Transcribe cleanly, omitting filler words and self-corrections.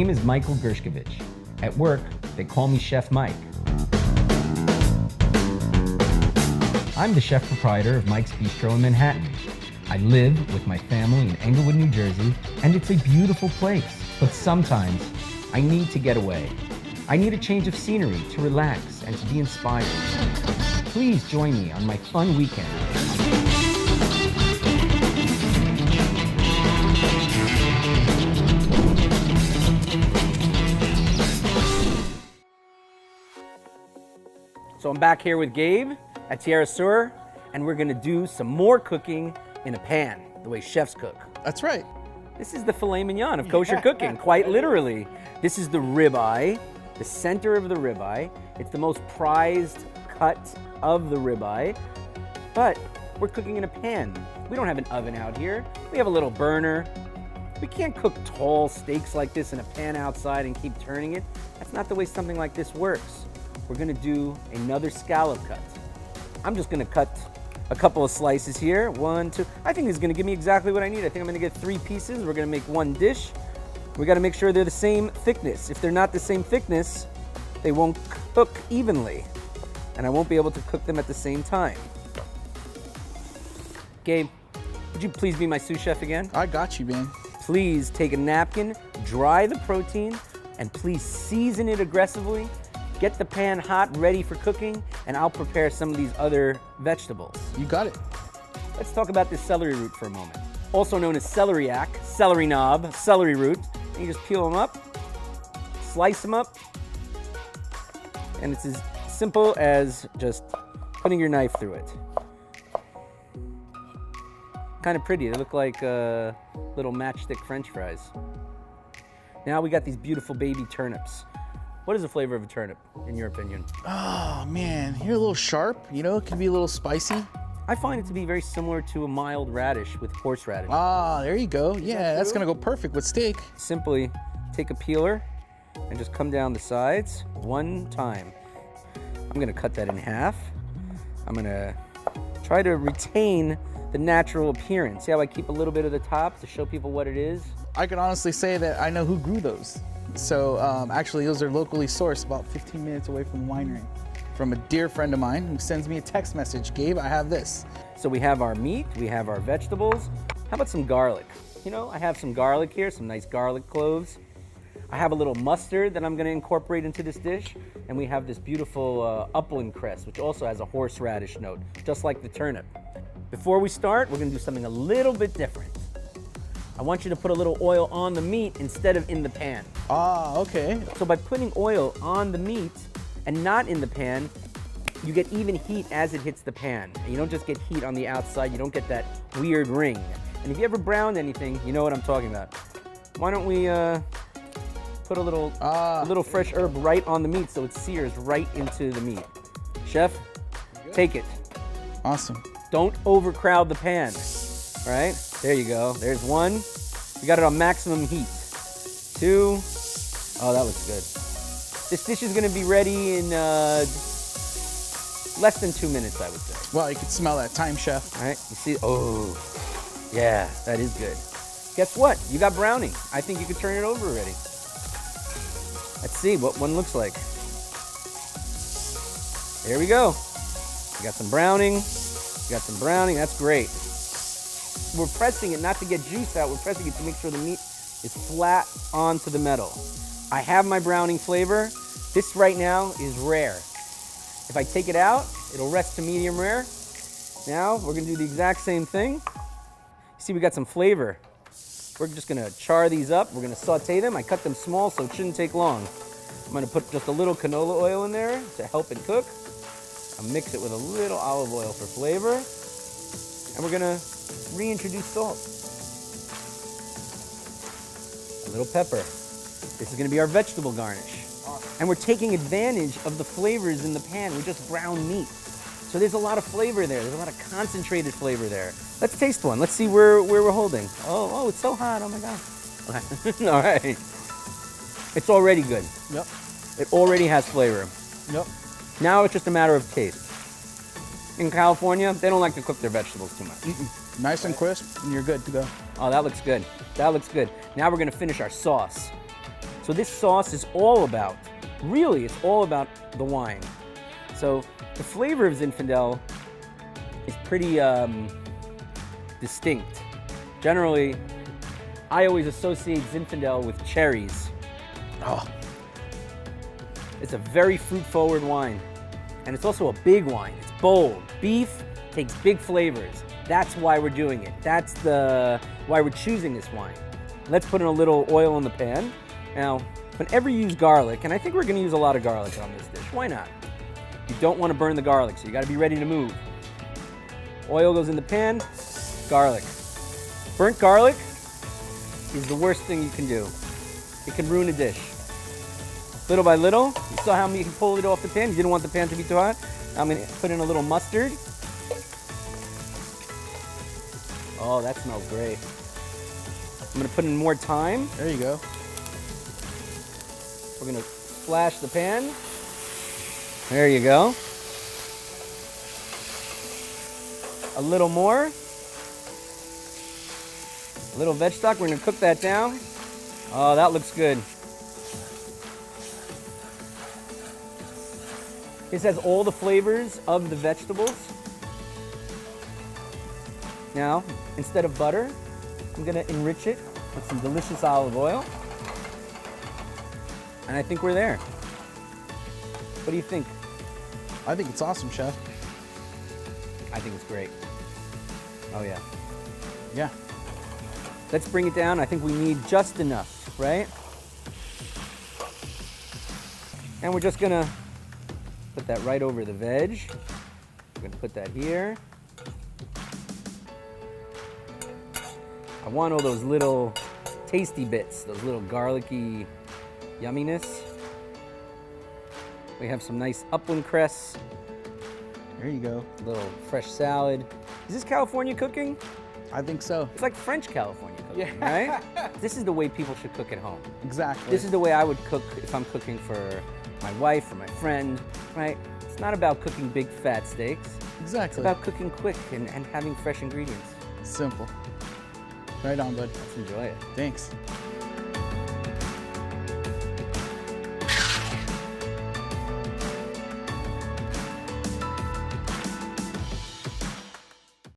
name is Michael Gershkovich. At work, they call me Chef Mike. I'm the chef proprietor of Mike's Bistro in Manhattan. I live with my family in Englewood, New Jersey, and it's a beautiful place. But sometimes, I need to get away. I need a change of scenery to relax and to be inspired. Please join me on my fun weekend. So I'm back here with Gabe at Tierra Sur, and we're gonna do some more cooking in a pan, the way chefs cook. That's right. This is the filet mignon of kosher cooking, quite literally. This is the ribeye, the center of the ribeye. It's the most prized cut of the ribeye, but we're cooking in a pan. We don't have an oven out here. We have a little burner. We can't cook tall steaks like this in a pan outside and keep turning it. That's not the way something like this works. We're gonna do another scallop cut. I'm just gonna cut a couple of slices here. 1, 2. I think this is gonna give me exactly what I need. I think I'm gonna get 3 pieces. We're gonna make one dish. We gotta make sure they're the same thickness. If they're not the same thickness, they won't cook evenly, and I won't be able to cook them at the same time. Gabe, would you please be my sous chef again? I got you, man. Please take a napkin, dry the protein, and please season it aggressively. Get the pan hot, ready for cooking, and I'll prepare some of these other vegetables. You got it. Let's talk about this celery root for a moment. Also known as celeriac, celery knob, celery root. And you just peel them up, slice them up, and it's as simple as just putting your knife through it. Kind of pretty. They look like little matchstick French fries. Now we got these beautiful baby turnips. What is the flavor of a turnip, in your opinion? Oh, man. You're a little sharp. You know, it can be a little spicy. I find it to be very similar to a mild radish with horseradish. Ah, there you go. Yeah, that's going to go perfect with steak. Simply take a peeler and just come down the sides one time. I'm going to cut that in half. I'm going to try to retain the natural appearance. See how I keep a little bit of the top to show people what it is? I can honestly say that I know who grew those. So actually, those are locally sourced, about 15 minutes away from the winery. From a dear friend of mine who sends me a text message, Gabe, I have this. So we have our meat, we have our vegetables. How about some garlic? You know, I have some garlic here, some nice garlic cloves. I have a little mustard that I'm gonna incorporate into this dish. And we have this beautiful upland cress, which also has a horseradish note, just like the turnip. Before we start, we're gonna do something a little bit different. I want you to put a little oil on the meat instead of in the pan. Ah, okay. So by putting oil on the meat and not in the pan, you get even heat as it hits the pan. And you don't just get heat on the outside, you don't get that weird ring. And if you ever browned anything, you know what I'm talking about. Why don't we put a little fresh herb right on the meat so it sears right into the meat. Chef, take it. Awesome. Don't overcrowd the pan. All right, there you go. There's 1. We got it on maximum heat. 2. Oh, that looks good. This dish is gonna be ready in less than 2 minutes, I would say. Well, you can smell that thyme, chef. All right, you see, oh, yeah, that is good. Guess what? You got browning. I think you could turn it over already. Let's see what one looks like. There we go. We got some browning. We got some browning, that's great. We're pressing it not to get juice out, we're pressing it to make sure the meat is flat onto the metal. I have my browning flavor. This right now is rare. If I take it out, it'll rest to medium rare. Now we're gonna do the exact same thing. You see we got some flavor. We're just gonna char these up, we're gonna saute them. I cut them small so it shouldn't take long. I'm gonna put just a little canola oil in there to help it cook. I'll mix it with a little olive oil for flavor. And we're gonna reintroduce salt. A little pepper. This is gonna be our vegetable garnish. And we're taking advantage of the flavors in the pan. We just browned meat. So there's a lot of flavor there. There's a lot of concentrated flavor there. Let's taste one. Let's see where we're holding. Oh, it's so hot, oh my God. All right. It's already good. Yep. It already has flavor. Yep. Now it's just a matter of taste. In California, they don't like to cook their vegetables too much. Nice and crisp, and you're good to go. Oh, that looks good. That looks good. Now we're gonna finish our sauce. So this sauce is all about, really, it's all about the wine. So the flavor of Zinfandel is pretty distinct. Generally, I always associate Zinfandel with cherries. Oh, It's a very fruit-forward wine. And it's also a big wine. It's bold. Beef takes big flavors. That's why we're doing it. That's why we're choosing this wine. Let's put in a little oil in the pan. Now, whenever you use garlic, and I think we're gonna use a lot of garlic on this dish, why not? You don't wanna burn the garlic, so you gotta be ready to move. Oil goes in the pan, garlic. Burnt garlic is the worst thing you can do. It can ruin a dish. Little by little, you saw how you can pull it off the pan. You didn't want the pan to be too hot. I'm gonna put in a little mustard. Oh, that smells great. I'm gonna put in more thyme. there you go. We're gonna flash the pan. There you go. A little more. A little veg stock. We're gonna cook that down. Oh, that looks good. This has all the flavors of the vegetables. Now, instead of butter, I'm gonna enrich it with some delicious olive oil. And I think we're there. What do you think? I think it's awesome, Chef. I think it's great. Oh yeah. Yeah. Let's bring it down. I think we need just enough, right? And we're just gonna put that right over the veg. We're gonna put that here. I want all those little tasty bits, those little garlicky yumminess. We have some nice upland cress, There you go. a little fresh salad. Is this California cooking? I think so. It's like French California cooking, Yeah. right? This is the way people should cook at home. Exactly. This is the way I would cook if I'm cooking for my wife or my friend, right? It's not about cooking big fat steaks. It's exactly. about cooking quick and having fresh ingredients. Simple. Right on, bud. Let's enjoy it. Thanks.